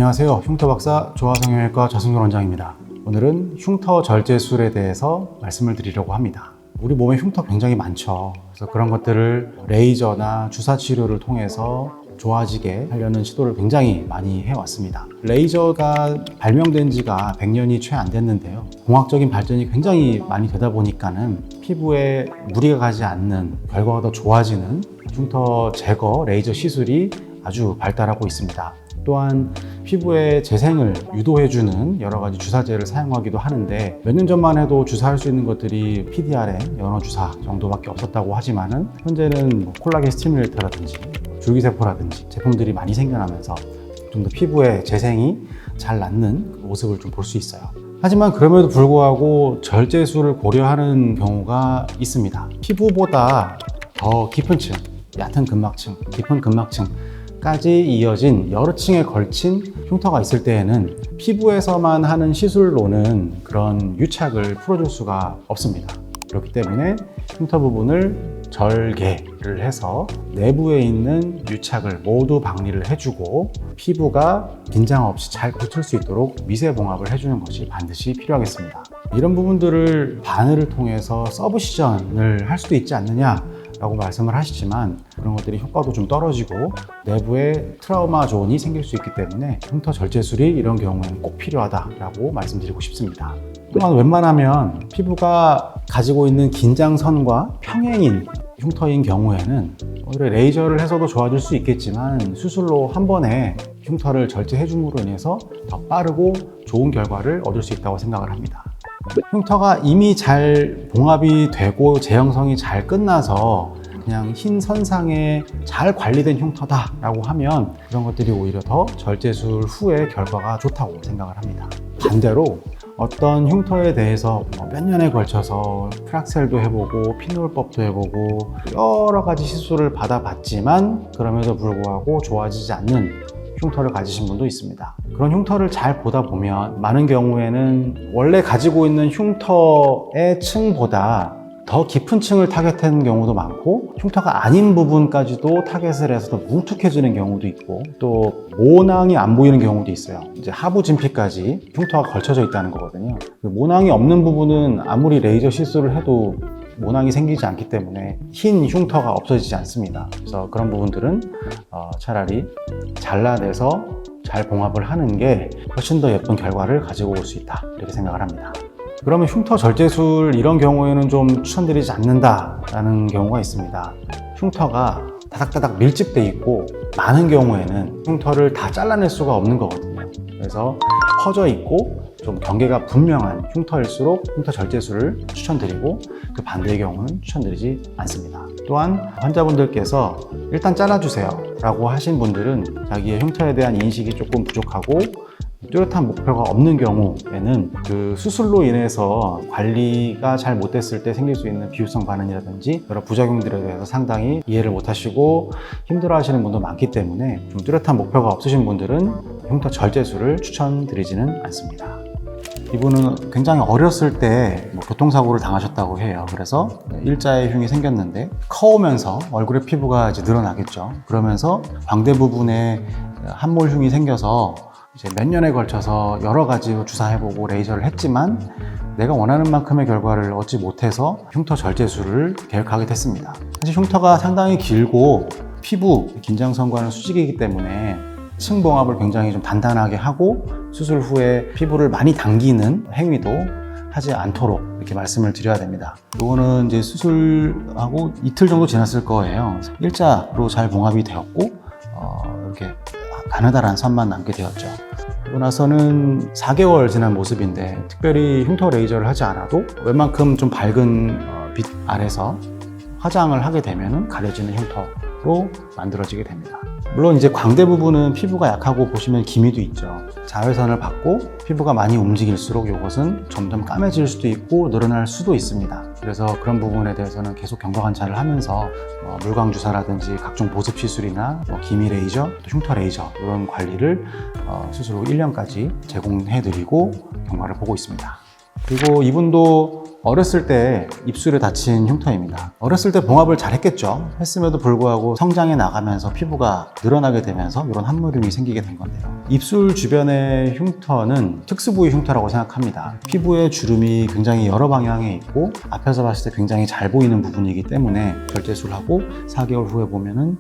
안녕하세요. 흉터 박사 조화성형외과 좌승근 원장입니다. 오늘은 흉터 절제술에 대해서 말씀을 드리려고 합니다. 우리 몸에 흉터 굉장히 많죠. 그래서 그런 것들을 레이저나 주사 치료를 통해서 좋아지게 하려는 시도를 굉장히 많이 해왔습니다. 레이저가 발명된 지가 100년이 채 안 됐는데요. 공학적인 발전이 굉장히 많이 되다 보니까는 피부에 무리가 가지 않는, 결과가 더 좋아지는 흉터 제거 레이저 시술이 아주 발달하고 있습니다. 또한 피부의 재생을 유도해주는 여러 가지 주사제를 사용하기도 하는데, 몇 년 전만 해도 주사할 수 있는 것들이 PDRN, 연어주사 정도밖에 없었다고 하지만은 현재는 콜라겐 스티뮬레이터라든지 줄기세포라든지 제품들이 많이 생겨나면서 좀 더 피부의 재생이 잘 낫는 모습을 좀 볼 수 있어요. 하지만 그럼에도 불구하고 절제술을 고려하는 경우가 있습니다. 피부보다 더 깊은 층, 얕은 근막층, 깊은 근막층까지 이어진 여러 층에 걸친 흉터가 있을 때에는 피부에서만 하는 시술로는 그런 유착을 풀어줄 수가 없습니다. 그렇기 때문에 흉터 부분을 절개를 해서 내부에 있는 유착을 모두 박리를 해주고 피부가 긴장 없이 잘 붙을 수 있도록 미세 봉합을 해주는 것이 반드시 필요하겠습니다. 이런 부분들을 바늘을 통해서 서브시전을 할 수도 있지 않느냐 라고 말씀을 하시지만, 그런 것들이 효과도 좀 떨어지고 내부에 트라우마 존이 생길 수 있기 때문에 흉터 절제술이 이런 경우에는 꼭 필요하다라고 말씀드리고 싶습니다. 또한 웬만하면 피부가 가지고 있는 긴장선과 평행인 흉터인 경우에는 오히려 레이저를 해서도 좋아질 수 있겠지만, 수술로 한 번에 흉터를 절제해 줌으로 인해서 더 빠르고 좋은 결과를 얻을 수 있다고 생각을 합니다. 흉터가 이미 잘 봉합이 되고 재형성이 잘 끝나서 그냥 흰 선상에 잘 관리된 흉터다 라고 하면 그런 것들이 오히려 더 절제술 후의 결과가 좋다고 생각을 합니다. 반대로 어떤 흉터에 대해서 몇 년에 걸쳐서 프락셀도 해보고 피놀법도 해보고 여러 가지 시술을 받아봤지만 그럼에도 불구하고 좋아지지 않는 흉터를 가지신 분도 있습니다. 그런 흉터를 잘 보다 보면 많은 경우에는 원래 가지고 있는 흉터의 층보다 더 깊은 층을 타겟하는 경우도 많고, 흉터가 아닌 부분까지도 타겟을 해서 더 뭉툭해지는 경우도 있고, 또 모낭이 안 보이는 경우도 있어요. 이제 하부 진피까지 흉터가 걸쳐져 있다는 거거든요. 모낭이 없는 부분은 아무리 레이저 시술을 해도 모낭이 생기지 않기 때문에 흰 흉터가 없어지지 않습니다. 그래서 그런 부분들은 차라리 잘라내서 잘 봉합을 하는 게 훨씬 더 예쁜 결과를 가지고 올 수 있다, 이렇게 생각을 합니다. 그러면 흉터 절제술 이런 경우에는 좀 추천드리지 않는다라는 경우가 있습니다. 흉터가 다닥다닥 밀집돼 있고 많은 경우에는 흉터를 다 잘라낼 수가 없는 거거든요. 그래서 퍼져 있고 좀 경계가 분명한 흉터일수록 흉터 절제술을 추천드리고, 그 반대의 경우는 추천드리지 않습니다. 또한 환자분들께서 일단 잘라주세요 라고 하신 분들은 자기의 흉터에 대한 인식이 조금 부족하고 뚜렷한 목표가 없는 경우에는 그 수술로 인해서 관리가 잘 못됐을 때 생길 수 있는 비유성 반응이라든지 여러 부작용들에 대해서 상당히 이해를 못하시고 힘들어 하시는 분도 많기 때문에 좀 뚜렷한 목표가 없으신 분들은 흉터 절제술을 추천드리지는 않습니다. 이분은 굉장히 어렸을 때 교통사고를 당하셨다고 해요. 그래서 일자의 흉이 생겼는데 커오면서 얼굴의 피부가 이제 늘어나겠죠. 그러면서 광대 부분에 함몰흉이 생겨서 이제 몇 년에 걸쳐서 여러 가지 주사해보고 레이저를 했지만 내가 원하는 만큼의 결과를 얻지 못해서 흉터 절제술을 계획하게 됐습니다. 사실 흉터가 상당히 길고 피부 긴장선과는 수직이기 때문에 층 봉합을 굉장히 좀 단단하게 하고 수술 후에 피부를 많이 당기는 행위도 하지 않도록 이렇게 말씀을 드려야 됩니다. 이거는 이제 수술하고 이틀 정도 지났을 거예요. 일자로 잘 봉합이 되었고 이렇게 가느다란 선만 남게 되었죠. 그러고 나서는 4개월 지난 모습인데 특별히 흉터 레이저를 하지 않아도 웬만큼 좀 밝은 빛 아래서 화장을 하게 되면 가려지는 흉터로 만들어지게 됩니다. 물론 이제 광대 부분은 피부가 약하고 보시면 기미도 있죠. 자외선을 받고 피부가 많이 움직일수록 이것은 점점 까매질 수도 있고 늘어날 수도 있습니다. 그래서 그런 부분에 대해서는 계속 경과 관찰을 하면서 물광 주사라든지 각종 보습 시술이나 기미 레이저, 또 흉터 레이저 이런 관리를 수술 후 1년까지 제공해드리고 경과를 보고 있습니다. 그리고 이분도 어렸을 때 입술에 다친 흉터입니다. 어렸을 때 봉합을 잘 했겠죠. 했음에도 불구하고 성장해 나가면서 피부가 늘어나게 되면서 이런 함몰임이 생기게 된 건데요. 입술 주변의 흉터는 특수 부위 흉터라고 생각합니다. 피부에 주름이 굉장히 여러 방향에 있고 앞에서 봤을 때 굉장히 잘 보이는 부분이기 때문에 절제술을 하고 4개월 후에 보면은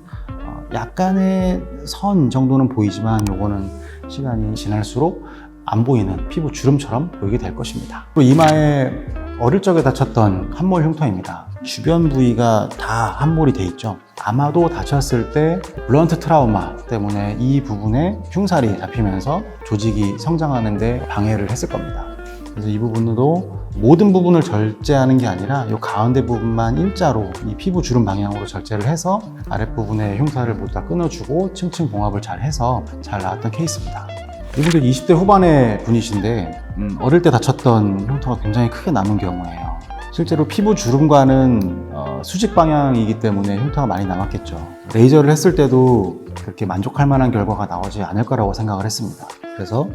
약간의 선 정도는 보이지만 요거는 시간이 지날수록 안 보이는 피부 주름처럼 보이게 될 것입니다. 또 이마에 어릴 적에 다쳤던 함몰 흉터입니다. 주변 부위가 다 함몰이 돼 있죠. 아마도 다쳤을 때 블런트 트라우마 때문에 이 부분에 흉살이 잡히면서 조직이 성장하는데 방해를 했을 겁니다. 그래서 이 부분도 모든 부분을 절제하는 게 아니라 이 가운데 부분만 일자로 이 피부 주름 방향으로 절제를 해서 아랫부분의 흉살을 모두 다 끊어주고 층층 봉합을 잘 해서 잘 나왔던 케이스입니다. 이분들 20대 후반의 분이신데 어릴 때 다쳤던 흉터가 굉장히 크게 남은 경우예요. 실제로 피부 주름과는 수직 방향이기 때문에 흉터가 많이 남았겠죠. 레이저를 했을 때도 그렇게 만족할 만한 결과가 나오지 않을 거라고 생각을 했습니다. 그래서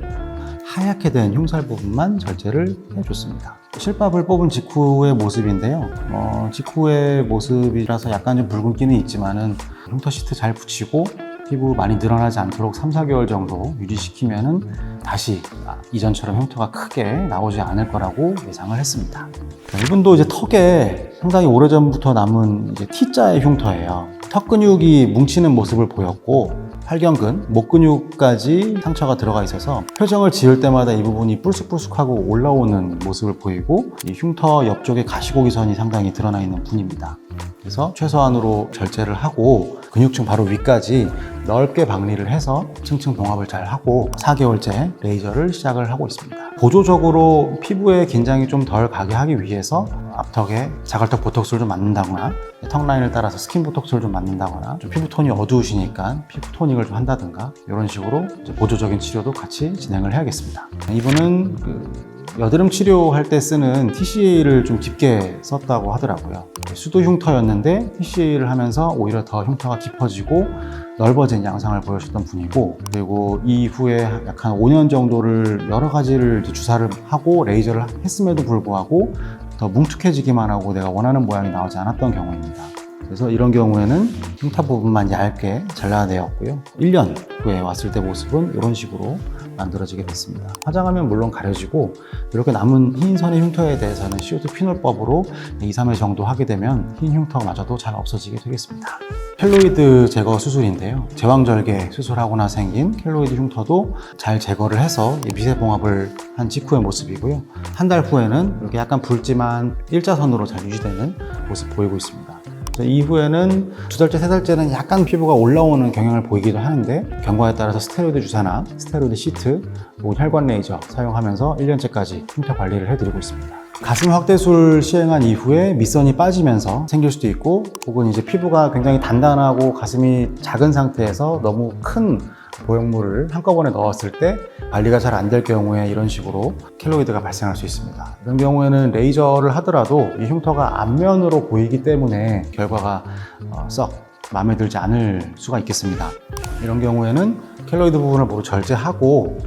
하얗게 된 흉살 부분만 절제를 해줬습니다. 실밥을 뽑은 직후의 모습인데요. 직후의 모습이라서 약간 좀 붉은기는 있지만은 흉터 시트 잘 붙이고 피부 많이 늘어나지 않도록 3-4개월 정도 유지시키면은 다시 이전처럼 흉터가 크게 나오지 않을 거라고 예상을 했습니다. 이분도 이제 턱에 상당히 오래전부터 남은 이제 T자의 흉터예요. 턱 근육이 뭉치는 모습을 보였고 팔경근, 목 근육까지 상처가 들어가 있어서 표정을 지을 때마다 이 부분이 뿔쑥뿔쑥하고 올라오는 모습을 보이고 이 흉터 옆쪽에 가시고기선이 상당히 드러나 있는 분입니다. 그래서 최소한으로 절제를 하고 근육층 바로 위까지 넓게 박리를 해서 층층 봉합을 잘 하고 4개월째 레이저를 시작을 하고 있습니다. 보조적으로 피부에 긴장이 좀 덜 가게 하기 위해서 앞턱에 자갈턱 보톡스를 좀 맞는다거나 턱 라인을 따라서 스킨 보톡스를 좀 맞는다거나 좀 피부 톤이 어두우시니까 피부 토닉을 좀 한다든가 이런 식으로 이제 보조적인 치료도 같이 진행을 해야겠습니다. 이분은 여드름 치료할 때 쓰는 TCA를 좀 깊게 썼다고 하더라고요. 수도 흉터였는데 TCA를 하면서 오히려 더 흉터가 깊어지고 넓어진 양상을 보여줬던 분이고, 그리고 이후에 약 한 5년 정도를 여러 가지를 주사를 하고 레이저를 했음에도 불구하고 더 뭉툭해지기만 하고 내가 원하는 모양이 나오지 않았던 경우입니다. 그래서 이런 경우에는 흉터 부분만 얇게 잘라내었고요. 1년 후에 왔을 때 모습은 이런 식으로 만들어지게 됐습니다. 화장하면 물론 가려지고 이렇게 남은 흰 선의 흉터에 대해서는 CO2 피놀법으로 2-3회 정도 하게 되면 흰 흉터마저도 잘 없어지게 되겠습니다. 켈로이드 제거 수술인데요. 제왕절개 수술하거나 생긴 켈로이드 흉터도 잘 제거를 해서 미세 봉합을 한 직후의 모습이고요. 한 달 후에는 이렇게 약간 붉지만 일자선으로 잘 유지되는 모습 보이고 있습니다. 이후에는 2달째, 3달째는 약간 피부가 올라오는 경향을 보이기도 하는데 경과에 따라서 스테로이드 주사나 스테로이드 시트, 혹은 혈관 레이저 사용하면서 1년째까지 흉터 관리를 해드리고 있습니다. 가슴 확대술 시행한 이후에 밑선이 빠지면서 생길 수도 있고, 혹은 이제 피부가 굉장히 단단하고 가슴이 작은 상태에서 너무 큰 보형물을 한꺼번에 넣었을 때 관리가 잘 안 될 경우에 이런 식으로 켈로이드가 발생할 수 있습니다. 이런 경우에는 레이저를 하더라도 이 흉터가 앞면으로 보이기 때문에 결과가 썩 마음에 들지 않을 수가 있겠습니다. 이런 경우에는 켈로이드 부분을 모두 절제하고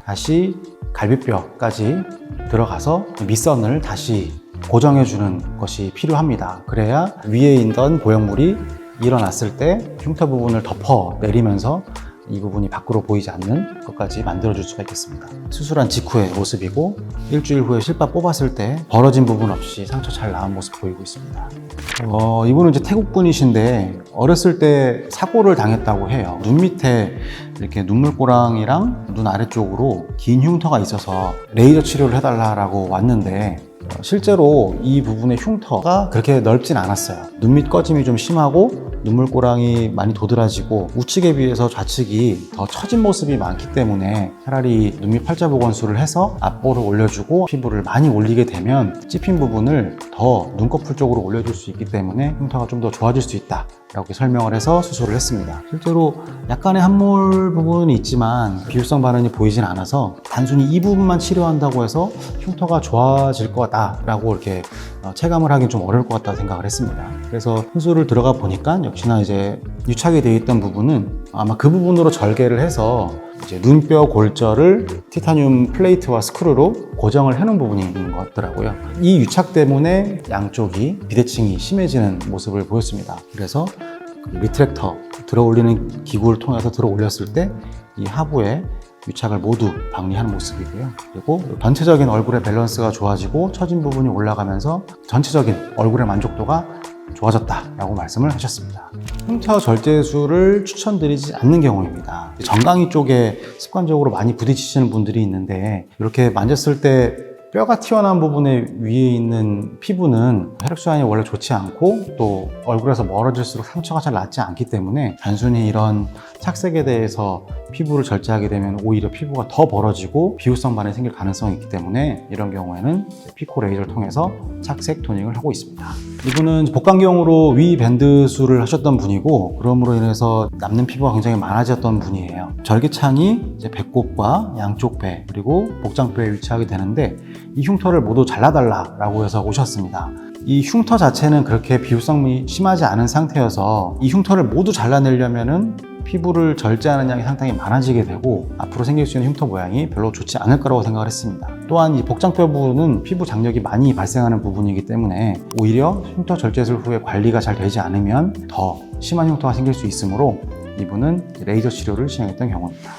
다시 갈비뼈까지 들어가서 밑선을 다시 고정해주는 것이 필요합니다. 그래야 위에 있던 보형물이 일어났을 때 흉터 부분을 덮어내리면서 이 부분이 밖으로 보이지 않는 것까지 만들어줄 수가 있겠습니다. 수술한 직후의 모습이고 일주일 후에 실밥 뽑았을 때 벌어진 부분 없이 상처 잘 나은 모습 보이고 있습니다. 이분은 이제 태국 분이신데 어렸을 때 사고를 당했다고 해요. 눈 밑에 이렇게 눈물꼬랑이랑 눈 아래쪽으로 긴 흉터가 있어서 레이저 치료를 해달라고 왔는데 실제로 이 부분의 흉터가 그렇게 넓진 않았어요. 눈밑 꺼짐이 좀 심하고 눈물꼬랑이 많이 도드라지고 우측에 비해서 좌측이 더 처진 모습이 많기 때문에 차라리 눈밑 팔자보건술을 해서 앞볼을 올려주고 피부를 많이 올리게 되면 찝힌 부분을 더 눈꺼풀 쪽으로 올려줄 수 있기 때문에 흉터가 좀 더 좋아질 수 있다 라고 설명을 해서 수술을 했습니다. 실제로 약간의 함몰 부분이 있지만 비율성 반응이 보이진 않아서 단순히 이 부분만 치료한다고 해서 흉터가 좋아질 것 같다라고 이렇게 체감을 하긴 좀 어려울 것 같다 생각을 했습니다. 그래서 수술을 들어가 보니까 역시나 이제 유착이 되어 있던 부분은 아마 그 부분으로 절개를 해서 이제 눈뼈 골절을 티타늄 플레이트와 스크루로 고정을 해놓은 부분이 있는 것 같더라고요. 이 유착 때문에 양쪽이 비대칭이 심해지는 모습을 보였습니다. 그래서 리트랙터 들어 올리는 기구를 통해서 들어 올렸을 때 이 하부에 유착을 모두 방리하는 모습이고요. 그리고 전체적인 얼굴의 밸런스가 좋아지고 처진 부분이 올라가면서 전체적인 얼굴의 만족도가 좋아졌다라고 말씀을 하셨습니다. 흉터 절제술을 추천드리지 않는 경우입니다. 정강이 쪽에 습관적으로 많이 부딪히시는 분들이 있는데 이렇게 만졌을 때 뼈가 튀어나온 부분에 위에 있는 피부는 혈액순환이 원래 좋지 않고 또 얼굴에서 멀어질수록 상처가 잘 낫지 않기 때문에 단순히 이런 착색에 대해서 피부를 절제하게 되면 오히려 피부가 더 벌어지고 비후성 반응이 생길 가능성이 있기 때문에 이런 경우에는 피코 레이저를 통해서 착색 토닝을 하고 있습니다. 이분은 복강경으로 위 밴드술을 하셨던 분이고 그럼으로 인해서 남는 피부가 굉장히 많아졌던 분이에요. 절개창이 이제 배꼽과 양쪽 배 그리고 복장뼈에 위치하게 되는데 이 흉터를 모두 잘라달라고 해서 오셨습니다. 이 흉터 자체는 그렇게 비후성이 심하지 않은 상태여서 이 흉터를 모두 잘라내려면은 피부를 절제하는 양이 상당히 많아지게 되고 앞으로 생길 수 있는 흉터 모양이 별로 좋지 않을 거라고 생각을 했습니다. 또한 이 복장뼈 부분은 피부 장력이 많이 발생하는 부분이기 때문에 오히려 흉터 절제술 후에 관리가 잘 되지 않으면 더 심한 흉터가 생길 수 있으므로 이분은 레이저 치료를 시행했던 경우입니다.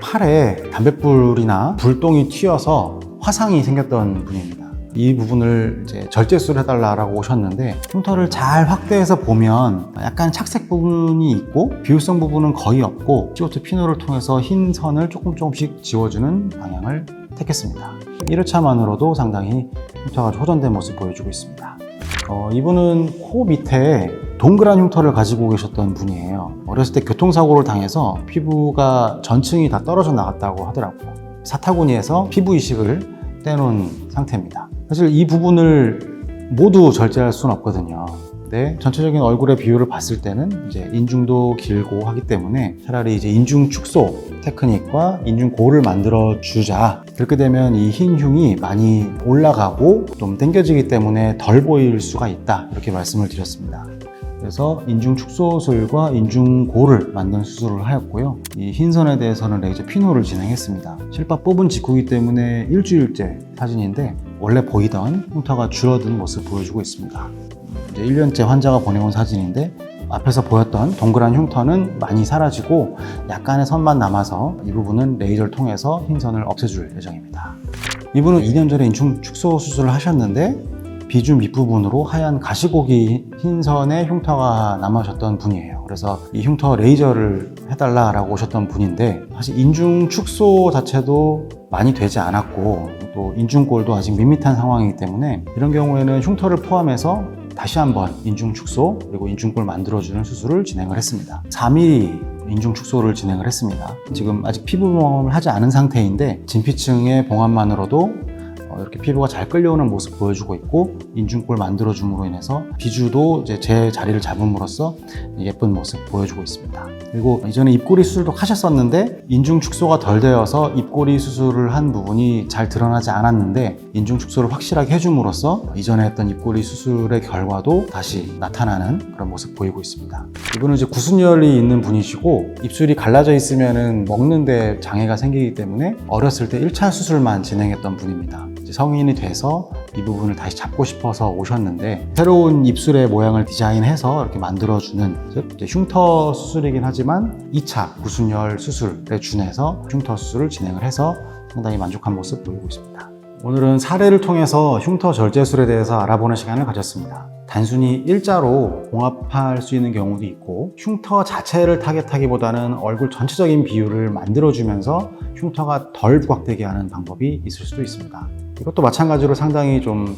팔에 담뱃불이나 불똥이 튀어서 화상이 생겼던 분입니다. 이 부분을 이제 절제술을 해달라고 오셨는데 흉터를 잘 확대해서 보면 약간 착색 부분이 있고 비율성 부분은 거의 없고 CO2 피노를 통해서 흰 선을 조금씩 지워주는 방향을 택했습니다. 1회차만으로도 상당히 흉터가 호전된 모습 보여주고 있습니다. 이분은 코 밑에 동그란 흉터를 가지고 계셨던 분이에요. 어렸을 때 교통사고를 당해서 피부가 전층이 다 떨어져 나갔다고 하더라고요. 사타구니에서 피부 이식을 떼놓은 상태입니다. 사실 이 부분을 모두 절제할 수는 없거든요. 근데 전체적인 얼굴의 비율을 봤을 때는 이제 인중도 길고 하기 때문에 차라리 이제 인중 축소 테크닉과 인중골을 만들어 주자. 그렇게 되면 이 흰 흉이 많이 올라가고 좀 당겨지기 때문에 덜 보일 수가 있다. 이렇게 말씀을 드렸습니다. 그래서 인중 축소술과 인중골을 만드는 수술을 하였고요. 이 흰선에 대해서는 레이저 피노를 진행했습니다. 실밥 뽑은 직후이기 때문에 일주일째 사진인데 원래 보이던 흉터가 줄어든 모습 보여주고 있습니다. 이제 1년째 환자가 보내온 사진인데 앞에서 보였던 동그란 흉터는 많이 사라지고 약간의 선만 남아서 이 부분은 레이저를 통해서 흰선을 없애줄 예정입니다. 이분은 2년 전에 인중 축소 수술을 하셨는데 비주 밑부분으로 하얀 가시고기 흰선의 흉터가 남으셨던 분이에요. 그래서 이 흉터 레이저를 해달라고 오셨던 분인데 사실 인중 축소 자체도 많이 되지 않았고 또 인중골도 아직 밋밋한 상황이기 때문에 이런 경우에는 흉터를 포함해서 다시 한번 인중 축소 그리고 인중골 만들어주는 수술을 진행을 했습니다. 4mm 인중 축소를 진행을 했습니다. 지금 아직 피부 봉합을 하지 않은 상태인데 진피층의 봉합만으로도 이렇게 피부가 잘 끌려오는 모습 보여주고 있고 인중골 만들어줌으로 인해서 비주도 이제 제 자리를 잡음으로써 예쁜 모습 보여주고 있습니다. 그리고 이전에 입꼬리 수술도 하셨었는데 인중 축소가 덜 되어서 입꼬리 수술을 한 부분이 잘 드러나지 않았는데 인중 축소를 확실하게 해줌으로써 이전에 했던 입꼬리 수술의 결과도 다시 나타나는 그런 모습 보이고 있습니다. 이분은 이제 구순열이 있는 분이시고 입술이 갈라져 있으면은 먹는데 장애가 생기기 때문에 어렸을 때 1차 수술만 진행했던 분입니다. 성인이 돼서 이 부분을 다시 잡고 싶어서 오셨는데 새로운 입술의 모양을 디자인해서 이렇게 만들어주는 즉 흉터 수술이긴 하지만 2차 구순열 수술에 준해서 흉터 수술을 진행을 해서 상당히 만족한 모습 보이고 있습니다. 오늘은 사례를 통해서 흉터 절제술에 대해서 알아보는 시간을 가졌습니다. 단순히 일자로 봉합할 수 있는 경우도 있고 흉터 자체를 타겟하기보다는 얼굴 전체적인 비율을 만들어주면서 흉터가 덜 부각되게 하는 방법이 있을 수도 있습니다. 이것도 마찬가지로 상당히 좀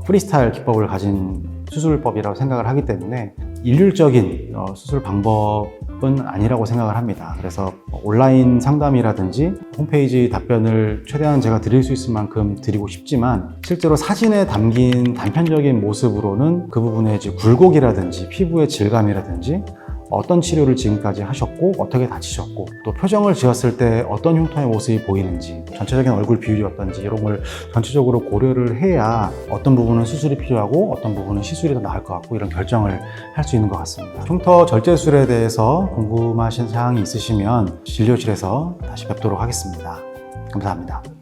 프리스타일 기법을 가진 수술법이라고 생각을 하기 때문에 일률적인 수술 방법은 아니라고 생각을 합니다. 그래서 온라인 상담이라든지 홈페이지 답변을 최대한 제가 드릴 수 있을 만큼 드리고 싶지만 실제로 사진에 담긴 단편적인 모습으로는 그 부분의 이제 굴곡이라든지 피부의 질감이라든지 어떤 치료를 지금까지 하셨고 어떻게 다치셨고 또 표정을 지었을 때 어떤 흉터의 모습이 보이는지 전체적인 얼굴 비율이 어떤지 이런 걸 전체적으로 고려를 해야 어떤 부분은 수술이 필요하고 어떤 부분은 시술이 더 나을 것 같고 이런 결정을 할 수 있는 것 같습니다. 흉터 절제술에 대해서 궁금하신 사항이 있으시면 진료실에서 다시 뵙도록 하겠습니다. 감사합니다.